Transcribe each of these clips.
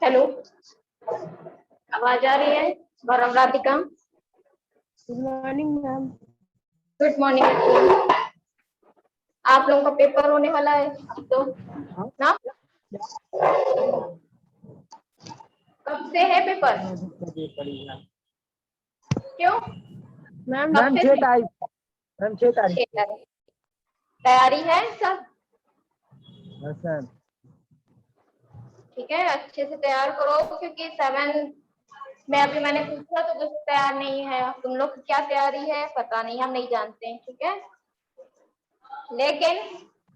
Hello, आवाज आ रही है? Gaurav, Radhika, good morning ma'am. Good morning. आप लोगों का पेपर होने वाला है अब तो ना? कब से है पेपर? क्यों मैम 6 तारीख। मैम 6 तारीख। 6 तारीख। तैयारी है सब? सर ठीक है, अच्छे से तैयार करो, क्योंकि 7 में अभी मैंने पूछा तो कुछ तैयार नहीं है। तुम लोग की क्या तैयारी है पता नहीं, हम नहीं जानते हैं। ठीक है, लेकिन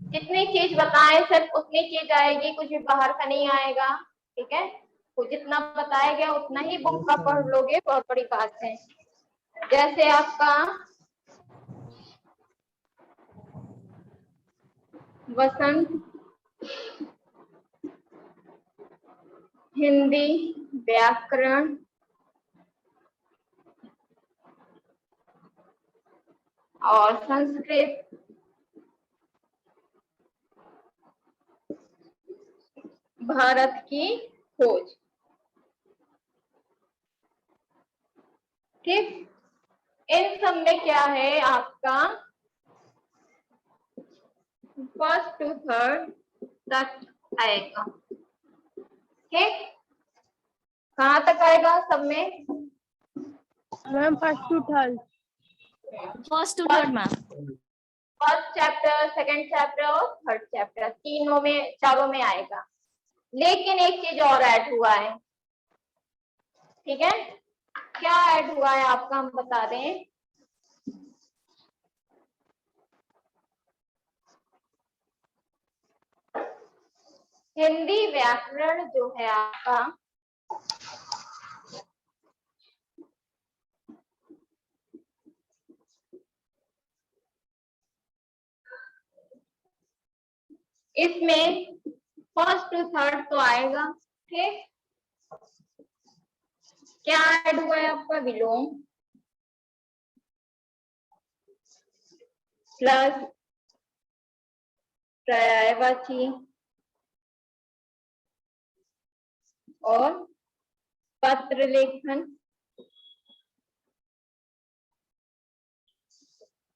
जितनी चीज बताएं सिर्फ उतनी चीज आएगी, कुछ भी बाहर का नहीं आएगा। ठीक है, तो जितना बताया गया उतना ही बुक का पढ़ लोगे, बहुत बड़ी बात है। जैसे आपका वसंत, हिंदी, व्याकरण और संस्कृत, भारत की खोज। ठीक, इन सब में क्या है आपका फर्स्ट टू थर्ड तक आएगा। ठीक, कहाँ तक आएगा सब में? Ma'am first to third ma'am. First chapter, second chapter और थर्ड चैप्टर, तीनों में, चारों में आएगा। लेकिन एक चीज और ऐड हुआ है। ठीक है, क्या ऐड हुआ है आपका, हम बता दें। हिंदी व्याकरण जो है आपका, इसमें फर्स्ट टू थर्ड तो आएगा। ठीक, क्या ऐड हुआ है आपका? विलोम प्लस पर्यायवाची और पत्र लेखन।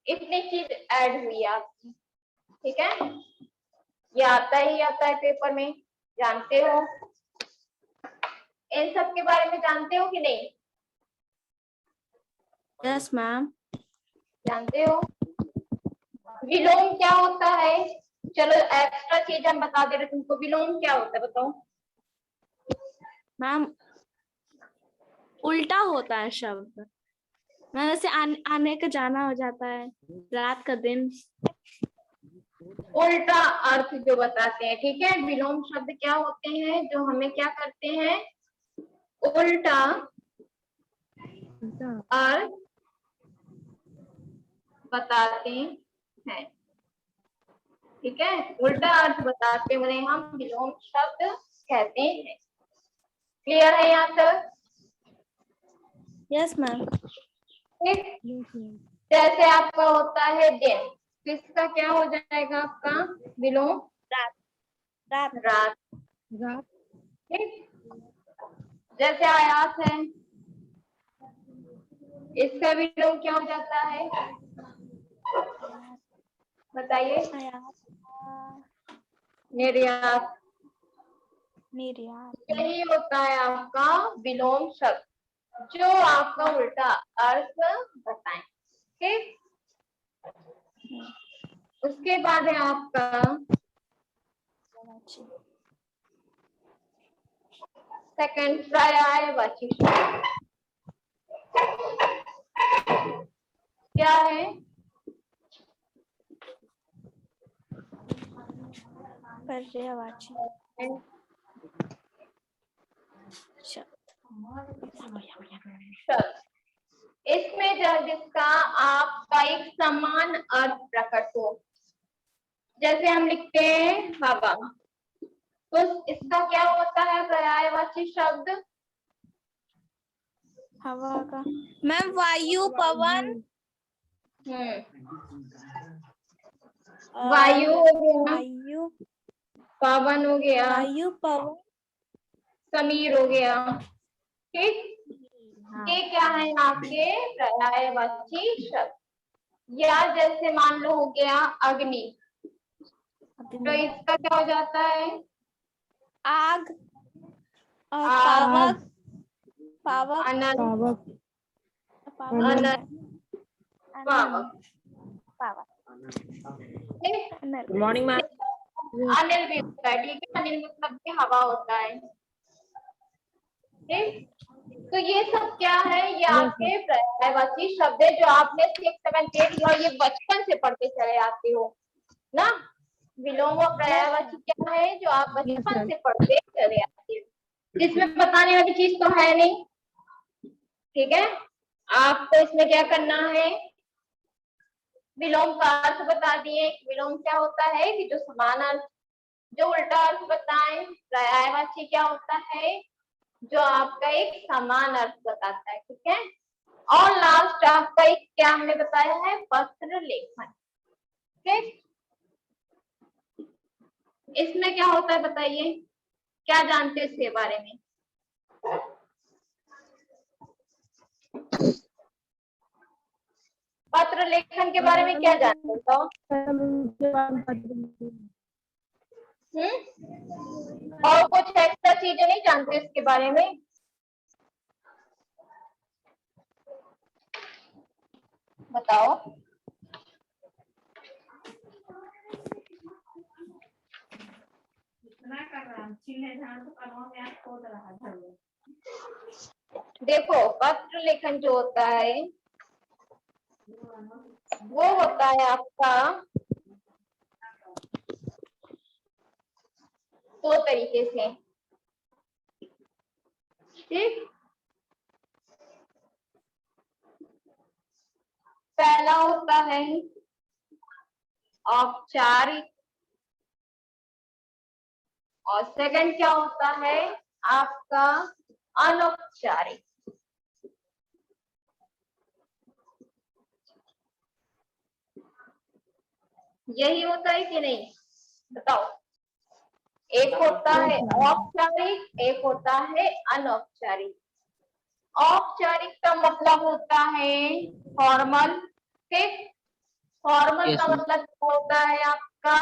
इतनी चीज ऐड हुई है आपकी। ठीक है, ये आता ही आता है पेपर में, जानते हो। इन सब के बारे में जानते हो कि नहीं? Yes ma'am. जानते हो। विलोम क्या होता है? चलो एक्स्ट्रा चीज हम बता दे रहे तुमको। विलोम क्या होता है बताओ? मैम उल्टा होता है शब्द। मैम जैसे आने का जाना हो जाता है, रात का दिन। उल्टा अर्थ जो बताते हैं। ठीक है, विलोम शब्द क्या होते हैं? जो हमें क्या करते हैं? उल्टा अर्थ बताते हैं। ठीक है, उल्टा अर्थ बताते हुए हम विलोम शब्द कहते हैं। क्लियर है यहाँ तक? Yes ma'am. ठीक, जैसे आपका होता है दिन, किसका क्या हो जाएगा आपका विलोम? रात। रात। रात। रात। ठीक, जैसे आयात है, इसका विलोम क्या हो जाता है बताइए? निर्यात। निर्यात। यही होता है आपका विलोम शब्द, जो आपका उल्टा अर्थ बताएं। ठीक, उसके बाद है आपका सेकंड पर्यायवाची शब्द। क्या है? पर्यायवाची शब्द, इसमें जब जिसका आपका एक समान अर्थ प्रकट हो। जैसे हम लिखते हैं हवा, तो इसका क्या होता है पर्यायवाची शब्द? हवा का मैम वायु, पवन, वायु हो गया, वायु, पवन हो गया, वायु, पवन, समीर हो गया। ठीक, हाँ, ये क्या है आपके पर्यायवाची शब्द। या जैसे मान लो हो गया अग्नि, तो इसका क्या हो जाता है? आग, और आग, पावक, पावक, अनल, पावक, अनल, पावक। पावक, ठीक? अनल। Morning ma'am. अनिल भी होता है, ठीक है, अनिल मतलब कि हवा होता है। ठीक, तो ये सब क्या है, ये आपके पर्यायवाची शब्द है जो आपने 6, 7, 8 और ये बचपन से पढ़ते चले आते हो ना। विलोम और पर्यायवाची क्या है जो आप बचपन से पढ़ते चले आते हो, जिसमें बताने वाली चीज तो है नहीं। ठीक है, आपको इसमें क्या करना है, विलोम का अर्थ बता दिए। विलोम क्या होता है कि जो समान अर्थ, जो उल्टा अर्थ बताएं। पर्यायवाची क्या होता है, जो आपका एक समान अर्थ बताता है। ठीक है, और लास्ट आपका एक क्या हमने बताया है, पत्र लेखन। ठीक, इसमें क्या होता है बताइए, क्या जानते हो इसके बारे में? पत्र लेखन के बारे में क्या जानते हो बताओ? और कुछ एक्स्ट्रा चीजें नहीं जानते इसके बारे में? बताओ। देखो, पत्र लेखन जो होता है वो होता है आपका दो तरीके से। ठीक, पहला होता है औपचारिक, और सेकंड क्या होता है आपका अनौपचारिक। यही होता है कि नहीं, बताओ। एक होता है औपचारिक, एक होता है अनौपचारिक। औपचारिक का मतलब होता है फॉर्मल। ठीक, फॉर्मल Yes, का ma'am. मतलब क्या होता है आपका,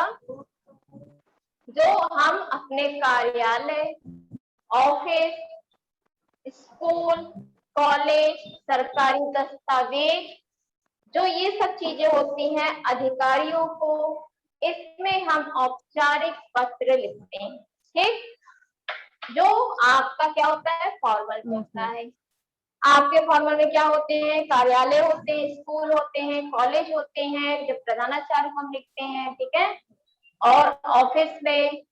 जो हम अपने कार्यालय, ऑफिस, स्कूल, कॉलेज, सरकारी दस्तावेज, जो ये सब चीजें होती हैं अधिकारियों को, इसमें हम औपचारिक पत्र लिखते हैं। ठीक, जो आपका क्या होता है फॉर्मल में होता है। आपके फॉर्मल में क्या होते हैं, कार्यालय होते हैं, स्कूल होते हैं, कॉलेज होते हैं, जब प्रधानाचार्य को हम लिखते हैं। ठीक है, और ऑफिस में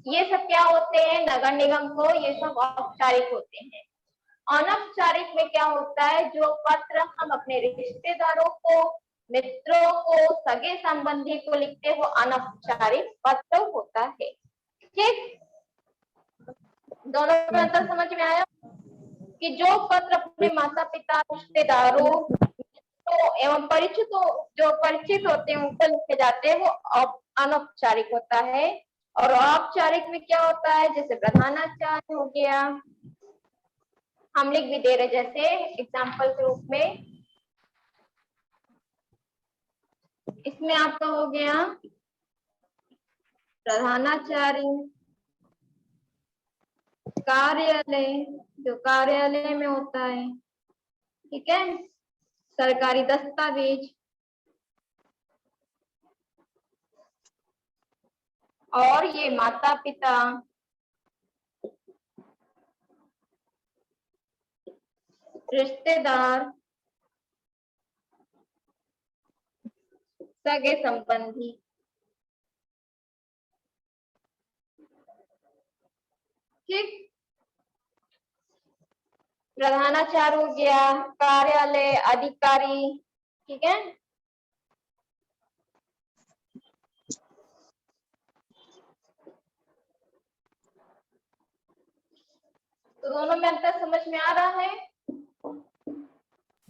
ये सब क्या होते हैं, नगर निगम को, ये सब औपचारिक होते हैं। अनौपचारिक में क्या होता है, जो पत्र हम अपने रिश्तेदारों को, मित्रों को, सगे संबंधी को लिखते हो, अनौपचारिक पत्र होता है। ठीक, दोनों में अंतर समझ में आया कि जो पत्र अपने माता पिता, रिश्तेदारों तो एवं परिचितों, जो परिचित होते हैं उनको लिखे जाते हैं, वो अनौपचारिक होता है। और औपचारिक में क्या होता है, जैसे प्रधानाचार्य हो गया, हम लिख भी दे रहे जैसे एग्जाम्पल के रूप में। इसमें आपका हो गया प्रधानाचार्य, कार्यालय, जो कार्यालय में होता है। ठीक है, सरकारी दस्तावेज, और ये माता पिता, रिश्तेदार, सगे संबंधी। ठीक, प्रधानाचार्य हो गया, कार्यालय, अधिकारी। ठीक है, तो दोनों में अंतर समझ में आ रहा है?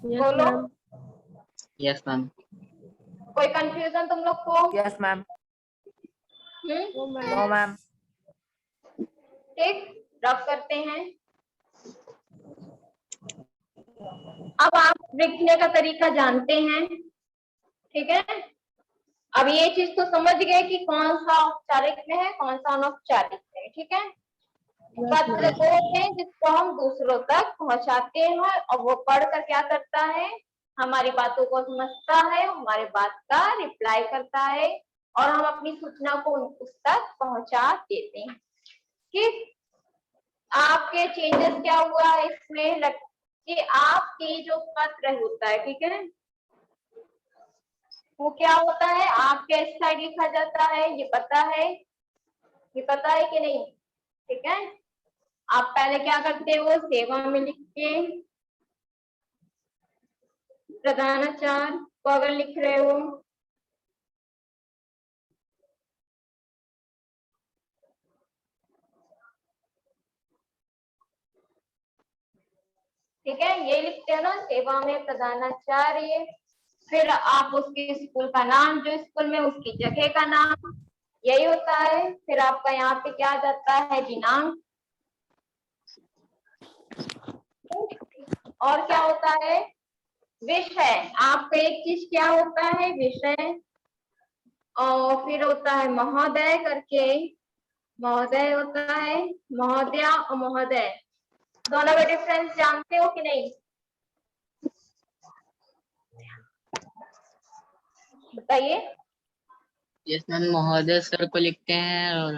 बोलो। Yes ma'am. कोई कंफ्यूजन तुम लोग को? Yes ma'am. No ma'am. ठीक, रब करते हैं। अब आप लिखने का तरीका जानते हैं, ठीक है। अब ये चीज तो समझ गए कि कौन सा औपचारिक में है, कौन सा अनौपचारिक में है, ठीक है। पत्र वो है जिसको हम दूसरों तक पहुंचाते हैं और वो पढ़कर क्या करता है, हमारी बातों को समझता है, हमारे बात का रिप्लाई करता है और हम अपनी सूचना को उस तक पहुंचा देते हैं। ठीक, आपके चेंजेस क्या हुआ है इसमें कि आपकी जो पत्र होता है, ठीक है, वो क्या होता है, आपके इस साइड लिखा जाता है, ये पता है, ये पता है कि नहीं, ठीक है। आप पहले क्या करते हो, सेवा में लिख के प्रधानाचार्य को अगर लिख रहे हो, ठीक है, ये लिखते हो ना, सेवा में प्रधानाचार्य। फिर आप उसके स्कूल का नाम, जो स्कूल में उसकी जगह का नाम, यही होता है। फिर आपका यहाँ पे क्या जाता है, दिनांक। और क्या होता है, विषय। आपका एक चीज क्या होता है, विषय। और फिर होता है महोदय करके, महोदय होता है, महोदया और महोदय, दोनों का डिफरेंस जानते हो कि नहीं, बताइए। यस मैम, महोदय सर को लिखते हैं और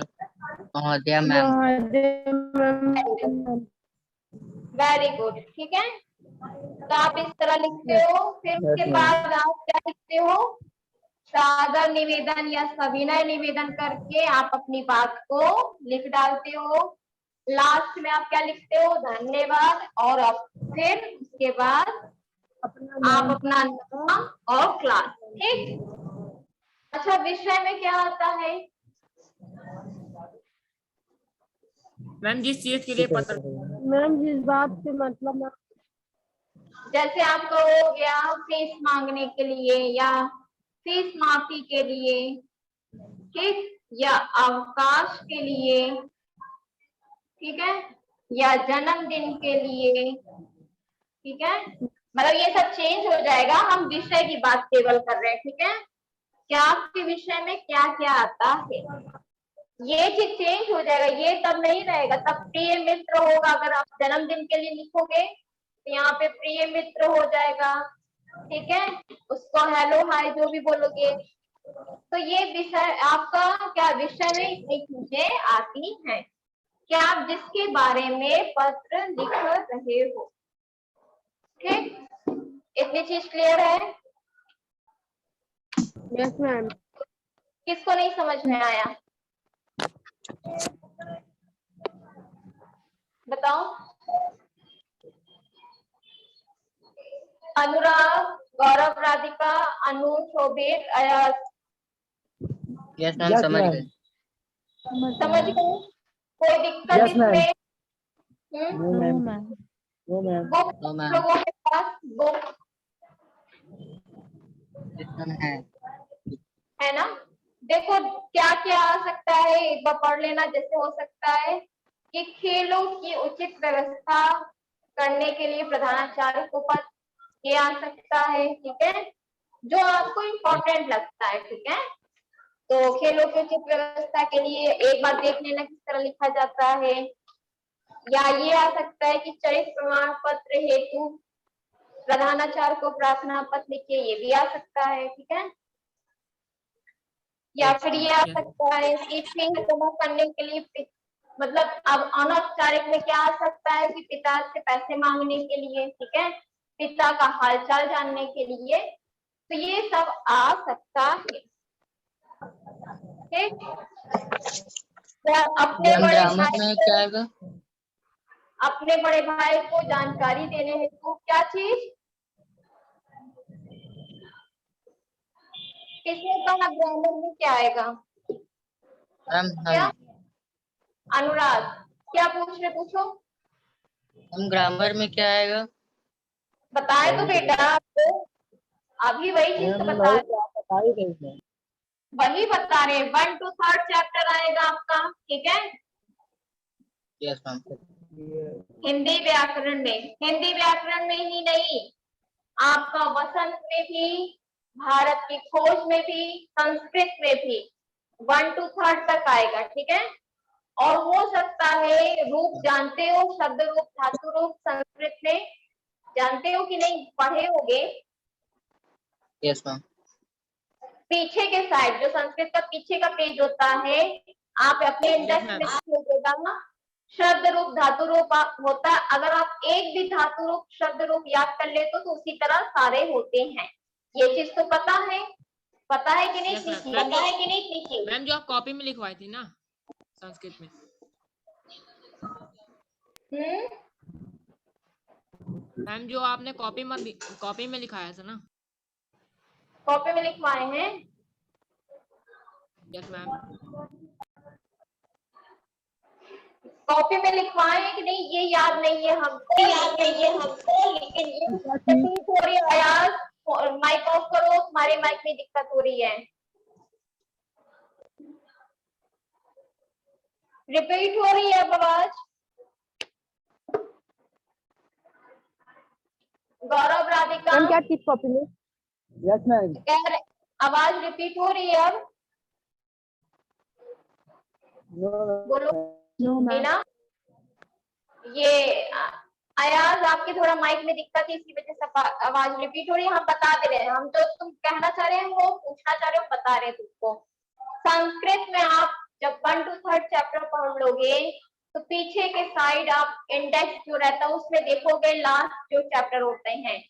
महोदया मैम। वेरी गुड, ठीक है। तो आप इस तरह लिखते हो। फिर उसके बाद आप क्या लिखते हो, सादर निवेदन या सविनय निवेदन करके आप अपनी बात को लिख डालते हो। लास्ट में आप क्या लिखते हो, धन्यवाद। और अब फिर उसके बाद आप अपना नाम और क्लास, ठीक। अच्छा, विषय में क्या आता है, मैम जिस चीज के लिए पत्र, मैम जिस बात से मतलब, जैसे आपका हो गया फीस मांगने के लिए या फीस माफी के लिए, ठीक, या अवकाश के लिए, ठीक है, या जन्मदिन के लिए, ठीक है। मतलब ये सब चेंज हो जाएगा, हम विषय की बात केवल कर रहे हैं, ठीक है। क्या आपके विषय में क्या क्या आता है, ये चीज चेंज हो जाएगा। ये तब नहीं रहेगा, तब प्रिय मित्र होगा। अगर आप जन्मदिन के लिए लिखोगे तो यहाँ पे प्रिय मित्र हो जाएगा, ठीक है। उसको हेलो हाय जो भी बोलोगे। तो ये विषय आपका क्या, विषय में इतनी चीजें आती हैं कि आप जिसके बारे में पत्र लिख रहे हो, ठीक। इतनी चीज क्लियर है? Yes ma'am. किसको नहीं समझ में आया, बताओ। अनुराग, गौरव, राधिका, अनु, शोभित, अयस, यस मैम, समझ गए। समझ गए? कोई दिक्कत इसमें? Book no ma'am. लोगों के पास बुक यस मैम है। है ना। देखो क्या क्या आ सकता है, एक बार पढ़ लेना। जैसे हो सकता है कि खेलों की उचित व्यवस्था करने के लिए प्रधानाचार्य को पद, ये आ सकता है, ठीक है, जो आपको इम्पोर्टेंट लगता है, ठीक है। तो खेलों की उचित व्यवस्था के लिए एक बार देख लेना किस तरह लिखा जाता है। या ये आ सकता है कि चरित्र प्रमाण पत्र हेतु प्रधानाचार्य को प्रार्थना पत्र लिखिए, ये भी आ सकता है, ठीक है। या फिर ये आ सकता है कि फीस जमा करने के लिए, मतलब अब अनौपचारिक में क्या आ सकता है कि पिता से पैसे मांगने के लिए, ठीक है, पिता का हालचाल जानने के लिए। तो ये सब आ सकता है, ठीक। अपने मैम बड़े ग्रामर भाई में को, क्या आएगा? अपने बड़े भाई को जानकारी देने हेतु क्या चीज, किसने कहा ग्रामर में क्या आएगा, मैम क्या अनुराग, क्या पूछ रहे, पूछो। हम ग्रामर में क्या आएगा? बताए तो बेटा आपको, अभी वही चीज तो बता वही बता रहे हैं। 1 to 3rd चैप्टर आएगा आपका, ठीक है। Yes ma'am. हिंदी व्याकरण में ही नहीं, आपका वसंत में भी, भारत की खोज में भी, संस्कृत में भी 1 to 3rd तक आएगा, ठीक है। और हो सकता है रूप जानते हो, शब्द रूप, धातु रूप संस्कृत में जानते हो कि नहीं, पढ़े होगे। Yes ma'am. पीछे के साइड जो संस्कृत का पीछे का पेज होता है, आप अपने इंडेक्स में लिखिएगा ना, शब्द रूप धातु रूप होता है। अगर आप एक भी धातु रूप शब्द रूप याद कर ले तो उसी तरह सारे होते हैं। ये चीज तो पता है कि नहीं? Yes, ma'am. पता है कि नहीं? मैम जो आप कॉपी में लिखवाई थी ना संस्कृत में, मैम जो आपने कॉपी में लिखाया था ना। कॉपी में लिखवाए हैं। Yes ma'am. कॉपी में लिखवाए हैं कि नहीं ये याद नहीं है हमको, लेकिन ये रिपीट हो रही है। आयाज माइक ऑफ करो, तुम्हारे माइक में दिक्कत हो रही है। रिपीट हो रही है अब आवाज। गौरव, राधिका, मैम क्या चीज कॉपी में? Yes ma'am. आवाज रिपीट हो रही है अब? बोलो। No ma'am. मीना, ये अयाज आपके थोड़ा माइक में दिक्कत है, इसी वजह से आवाज रिपीट हो रही है। हम बता दे रहे हैं, हम जो तुम कहना चाह रहे हैं वो पूछना चाह रहे हो बता रहे हैं तुमको। संस्कृत में आप जब 1 to 3rd चैप्टर पढ़ लोगे तो पीछे के साइड आप इंडेक्स जो रहता है उसमें देखोगे लास्ट जो चैप्टर होते हैं,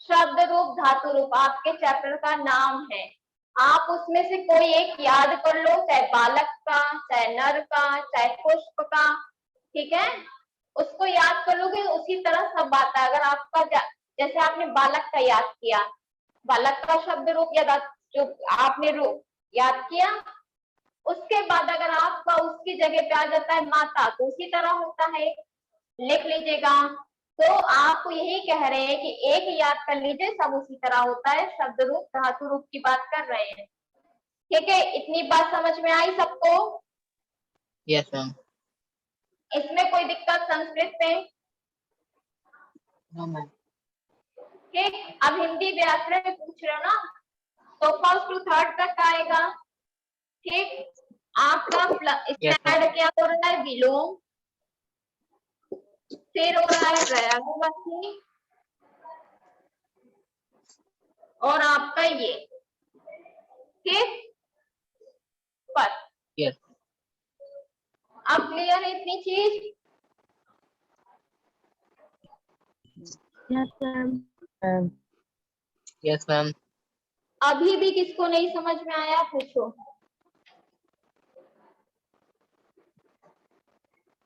शब्द रूप धातु रूप आपके चैप्टर का नाम है। आप उसमें से कोई एक याद कर लो, चाहे बालक का, चाहे नर का, चाहे पुष्प का, ठीक है। उसको याद कर लोगे, उसी तरह सब बात है। अगर आपका जैसे आपने बालक का याद किया, बालक का शब्द रूप या जो आपने रूप याद किया, उसके बाद अगर आपका उसकी जगह पे आ जाता है माता, तो उसी तरह होता है, लिख लीजिएगा। तो आपको यही कह रहे हैं कि एक याद कर लीजिए, सब उसी तरह होता है। शब्द रूप धातु रूप की बात कर रहे हैं, ठीक है। इतनी बात समझ में आई सबको? Yes ma'am. इसमें कोई दिक्कत संस्कृत में? No ma'am. ठीक। अब हिंदी व्याकरण में पूछ रहे हो ना, तो 1st to 3rd तक आएगा, ठीक। आपका स्टैंड क्या हो रहा है? विलोम, फिर हो रहा है पर्यायवाची, और आपका ये, ठीक। पर यस। अब क्लियर है इतनी चीज? Yes ma'am. Yes ma'am. अभी भी किसको नहीं समझ में आया पूछो।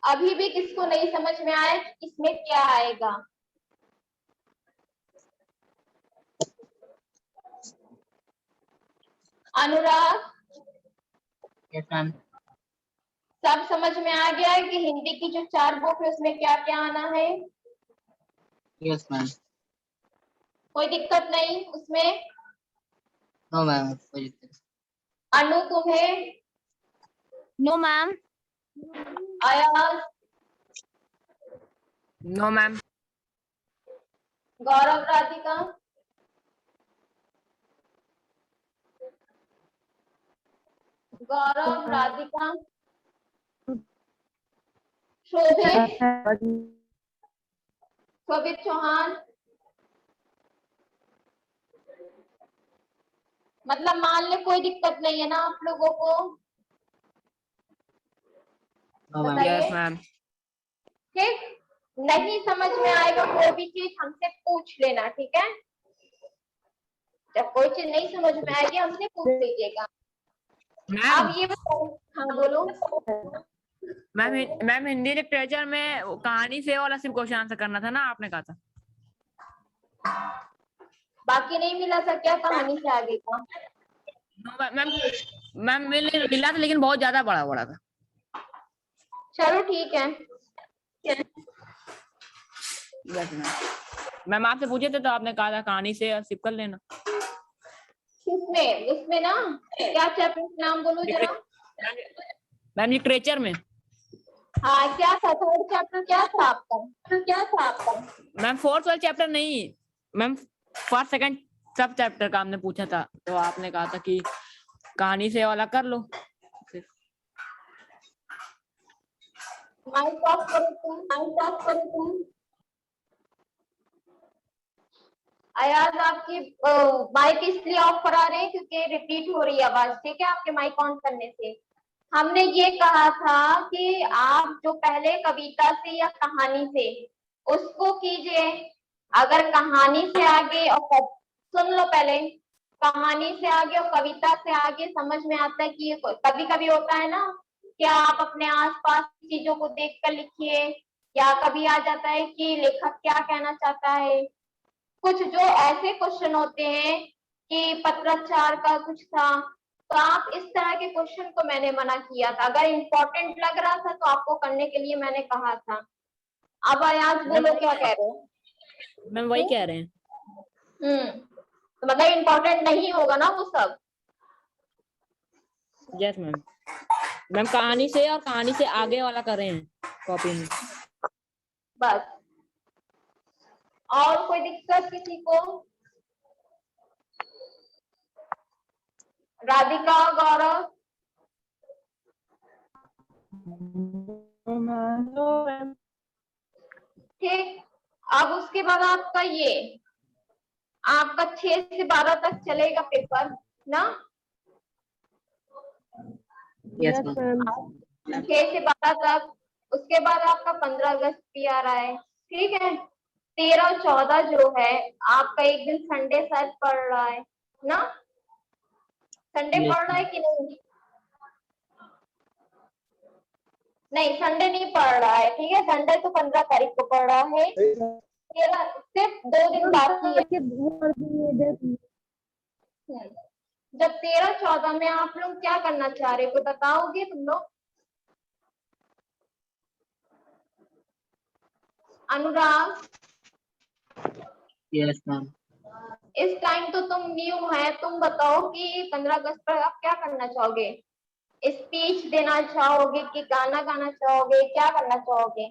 अभी भी किसको नहीं समझ में आया कि इसमें क्या आएगा? अनुराग, यस मैम। सब समझ में आ गया है कि हिंदी की जो 4 बुक है उसमें क्या क्या आना है? Yes ma'am. कोई दिक्कत नहीं उसमें? No ma'am. अनु तुम्हें? No ma'am. Ayaz? No ma'am. Gaurav, Radhika? Gaurav, Radhika? Shobhit? Shobhit Chauhan? मतलब मान ले कोई दिक्कत नहीं है ना आप लोगों को? No ma'am. बताइए। Yes ma'am. ठीक। नहीं समझ में आएगा कोई भी चीज हमसे पूछ लेना, ठीक है। जब कोई चीज नहीं समझ में आएगी हमसे पूछ लीजिएगा। मैम अब ये बताओ। हाँ बोलो। मैम हिंदी लिटरेचर में कहानी से वाला सिर्फ क्वेश्चन आंसर करना था ना, आपने कहा था। बाकी नहीं मिला था क्या कहानी से आगे का? मैम मिला था, लेकिन बहुत ज्यादा बड़ा बड़ा था। चलो ठीक है। मैम आपसे पूछे थे तो आपने कहा था कहानी से सिर्फ कर लेना। किसमें? उसमें ना, क्या चैप्टर का नाम बोलो जरा। मैम लिटरेचर में। हाँ, क्या था? थर्ड चैप्टर क्या था आपका? मैम फोर्थ वाला चैप्टर नहीं मैम, फर्स्ट सेकंड सब चैप्टर का हमने पूछा था, तो आपने कहा था कि कहानी से वाला कर लो। माइक ऑफ करो तुम। अयाज, आपकी माइक इसलिए ऑफ करा रहे हैं क्योंकि रिपीट हो रही है आवाज, ठीक है, आपके माइक ऑन करने से। हमने ये कहा था कि आप जो पहले कविता से या कहानी से उसको कीजिए। अगर कहानी से आगे और सुन लो पहले, कहानी से आगे और कविता से आगे समझ में आता है कि ये कभी कभी होता है ना, क्या आप अपने आसपास की चीजों को देखकर लिखिए, या कभी आ जाता है कि लेखक क्या कहना चाहता है। कुछ जो ऐसे क्वेश्चन होते हैं कि पत्राचार का कुछ था, तो आप इस तरह के क्वेश्चन को मैंने मना किया था। अगर इम्पोर्टेंट लग रहा था तो आपको करने के लिए मैंने कहा था। अब अयाज बोलो, क्या कह रहे हो? मैम वही कह रहे हैं। तो मतलब इम्पोर्टेंट नहीं होगा ना वो सब। Yes ma'am. मैम कहानी से और कहानी से आगे वाला कर रहे हैं कॉपी में। बस। और कोई दिक्कत किसी को? राधिका, गौरव? ठीक। अब उसके बाद आपका ये, आपका 6 से 12 तक चलेगा पेपर ना? Yes Yes, ma'am. ma'am. 6 से 12 तक। उसके बाद आपका 15 अगस्त भी आ रहा है, ठीक है। 13 और 14 जो है आपका एक दिन संडे शायद पड़ रहा है ना? संडे Yes, पड़ रहा है कि नहीं? नहीं, संडे नहीं पड़ रहा है, ठीक है। संडे तो 15 तारीख को पड़ रहा है। 13 सिर्फ 2 दिन बाकी है। जब 13-14 में आप लोग क्या करना चाह रहे हो, बताओगे तुम लोग? अनुराग, yes मैम। इस टाइम तो तुम न्यू है, तुम बताओ कि 15 अगस्त पर आप क्या करना चाहोगे? स्पीच देना चाहोगे कि गाना गाना चाहोगे, क्या करना चाहोगे?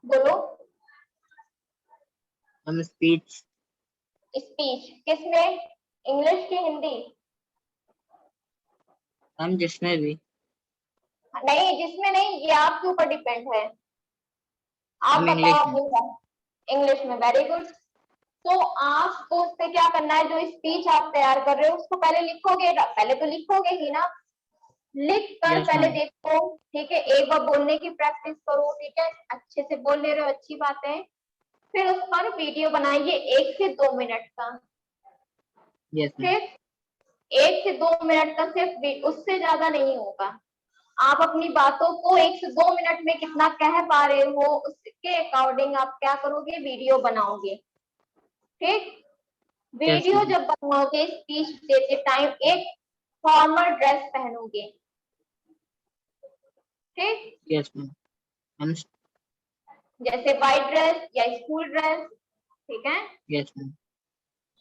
बोलो। हम स्पीच। स्पीच किसमें? इंग्लिश की हिंदी? हम जिसमें भी। नहीं, जिसमें नहीं, ये आपके ऊपर डिपेंड है। आप हम बताओ इंग्लिश में। अपनी इंग्लिश में। Very good. तो आपको उससे क्या करना है, जो स्पीच आप तैयार कर रहे हो उसको पहले लिखोगे, पहले तो लिखोगे ही ना। लिख कर यस पहले मैम। देखो, ठीक है। एक बार बोलने की प्रैक्टिस करो, ठीक है। अच्छे से बोल ले रहे हो, अच्छी बात है। फिर उस पर वीडियो बनाइए 1 से 2 मिनट का, यस मैम। ठीक। 1 से 2 मिनट का सिर्फ, उससे ज्यादा नहीं होगा। आप अपनी बातों को 1 से 2 मिनट में कितना कह पा रहे हो उसके अकॉर्डिंग आप क्या करोगे, वीडियो बनाओगे, ठीक। Yes video ma'am. जब बनाओगे स्पीच देते टाइम एक फॉर्मल ड्रेस पहनोगे, ठीक। Yes ma'am. हम। जैसे वाइट ड्रेस या स्कूल ड्रेस, ठीक है। Yes ma'am.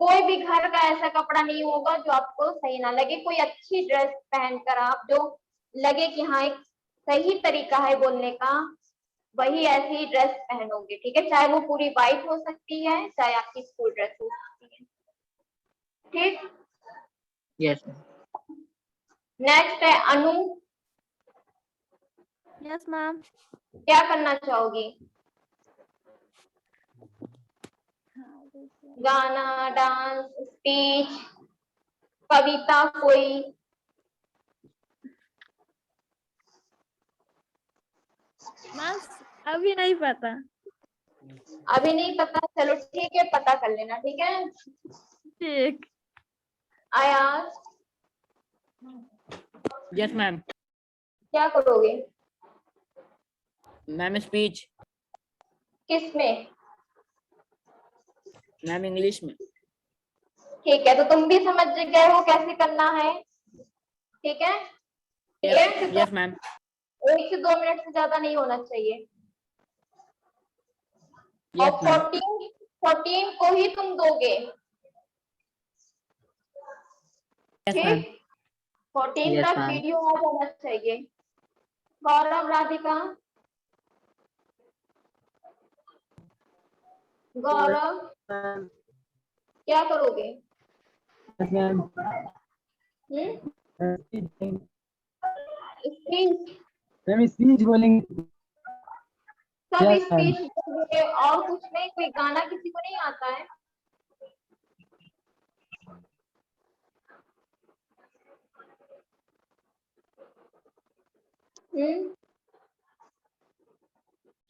कोई भी घर का ऐसा कपड़ा नहीं होगा जो आपको सही ना लगे। कोई अच्छी ड्रेस पहनकर आप, जो लगे कि हाँ एक सही तरीका है बोलने का, वही ऐसी ड्रेस पहनोगे, ठीक है। चाहे वो पूरी वाइट हो सकती है, चाहे आपकी स्कूल ड्रेस हो सकती है, ठीक। Yes ma'am. नेक्स्ट है अनु, यस मैम। क्या करना चाहोगी? गाना, डांस, स्पीच, कविता कोई? मैम अभी नहीं पता। अभी नहीं पता, चलो ठीक है, पता कर लेना, ठीक है। ठीक। आयाज, यस मैम। क्या करोगे? Ma'am speech. किसमें? मैम इंग्लिश में। ठीक है, तो तुम भी समझ गए हो कैसे करना है, ठीक है। Yes ma'am. 1 से 2 मिनट से ज्यादा नहीं होना चाहिए। और यस मैम। 14 को ही तुम दोगे, यस मैम। ठीक। 14 Yes, तक ma'am. वीडियो आ जाना चाहिए। गौरव, राधिका, गौरव क्या करोगे? Yes, ma'am. Speech, ma'am speech बोलेंगे। सब Yes, ma'am. स्पीच दोगे और कुछ नहीं? कोई गाना किसी को नहीं आता है?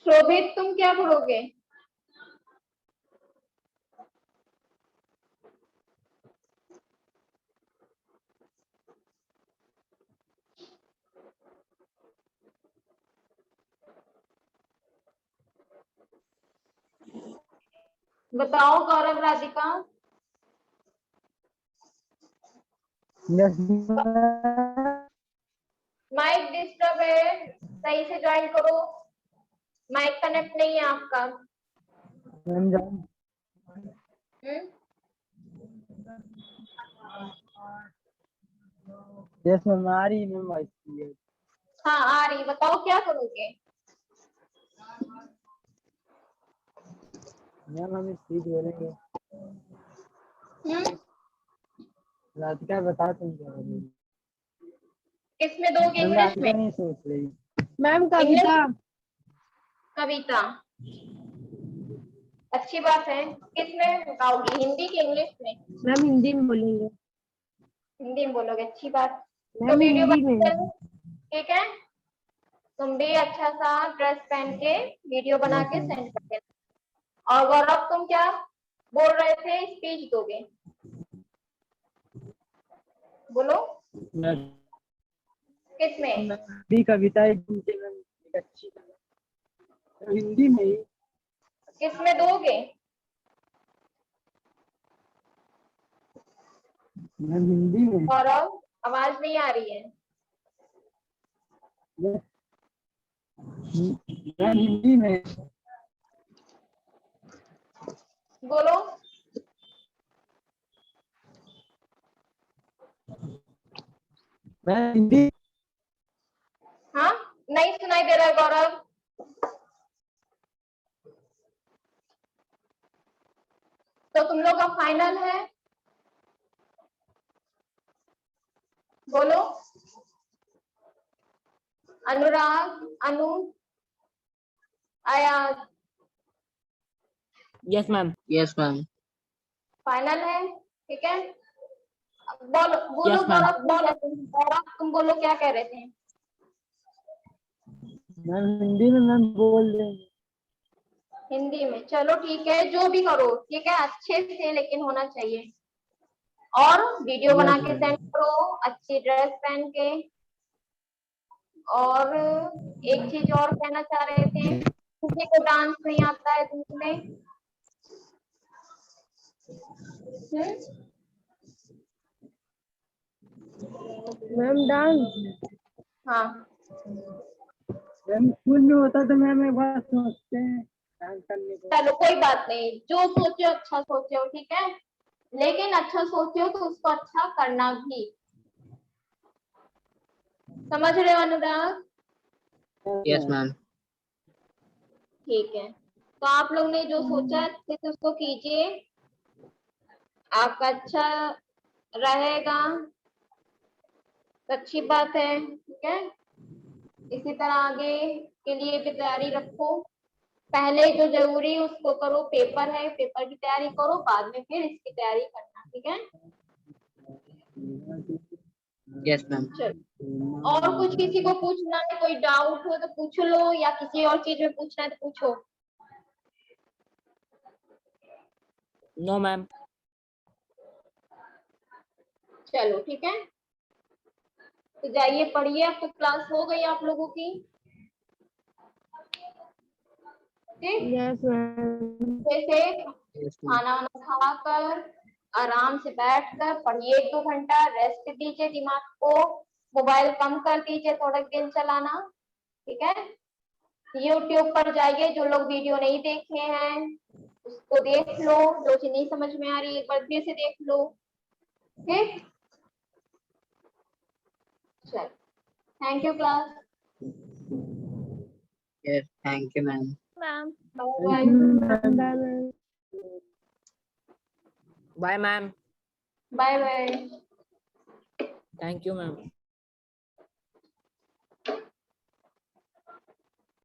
शोभित, तुम क्या करोगे? बताओ Gaurav, Radhika. Yes, ma'am. Mic disturb है, सही से ज्वाइन करो। माइक कनेक्ट नहीं है आपका। मैम जान। Yes, मैम आ रही मैम वॉइस। हाँ आ रही, बताओ क्या करोगे? मैम हम स्पीच बोलेंगे। राधिका बता तुम क्या करोगी? किसमें दोगे? मैम इंग्लिश राधिका में? नहीं सोच रही। मैम कविता। कविता, अच्छी बात है। किसमें बताओगी, हिंदी की इंग्लिश में? मैम हिंदी में बोलेंगे। हिंदी में बोलोगे, अच्छी बात। तो मैम वीडियो हिंदी में। बना, ठीक है। तुम भी अच्छा सा ड्रेस पहन के वीडियो बना के सेंड कर देना। और गौरव, तुम क्या बोल रहे थे? स्पीच दोगे, बोलो। किसमें? भी कविता एक अच्छी हिंदी में ही। किसमें दोगे? मैम हिंदी में। गौरव, आवाज नहीं आ रही है। मैम हिंदी में। बोलो। मैम हिंदी। हाँ, नहीं सुनाई दे रहा है गौरव। तो तुम लोग का फाइनल है, बोलो। अनुराग, अनु, आयाज, yes ma'am. Yes, ma'am. Final है, ठीक है। बोलो बोलो Yes, ma'am. गौरव, तुम बोलो क्या कह रहे थे? मैम हिंदी में मैम बोल देंगे। हिंदी में, चलो ठीक है, जो भी करो ठीक है, अच्छे से लेकिन होना चाहिए। और वीडियो बना के सेंड करो, अच्छी ड्रेस पहन के। और एक चीज और कहना चाह रहे थे, किसी को डांस नहीं आता है तुमने? Ma'am dance. हाँ, मैम स्कूल में होता तो मैम एक बार सोचते हैं डांस करने को। चलो कोई बात नहीं, जो सोचे हो अच्छा सोचे हो, ठीक है। लेकिन अच्छा सोचे हो तो उसको अच्छा करना भी, समझ रहे हो अनुराग? Yes, ma'am. ठीक है, तो आप लोग ने जो सोचा है अच्छे से उसको कीजिए, आपका अच्छा रहेगा तो अच्छी बात है, ठीक है। इसी तरह आगे के लिए भी तैयारी रखो। पहले जो जरूरी है उसको करो, पेपर है, पेपर की तैयारी करो, बाद में फिर इसकी तैयारी करना, ठीक है। Yes, ma'am. चलो, और कुछ किसी को पूछना है, कोई डाउट हो तो पूछ लो, या किसी और चीज में पूछना है तो पूछो। No ma'am. चलो ठीक है, तो जाइए पढ़िए, अब तो क्लास हो गई आप लोगों की, ठीक। Yes ma'am. जैसे Yes, ma'am. खाना वाना खाकर आराम से बैठकर पढ़िए, 1-2 घंटा रेस्ट दीजिए दिमाग को, मोबाइल कम कर दीजिए, थोड़ा दिन चलाना, ठीक है। YouTube पर जाइए, जो लोग वीडियो नहीं देखे हैं उसको देख लो, जो चीज नहीं समझ में आ रही है एक बार फिर से देख लो। ठीक, चल, thank you class, yes thank you ma'am. Ma'am bye bye ma'am. Bye bye. Thank you ma'am.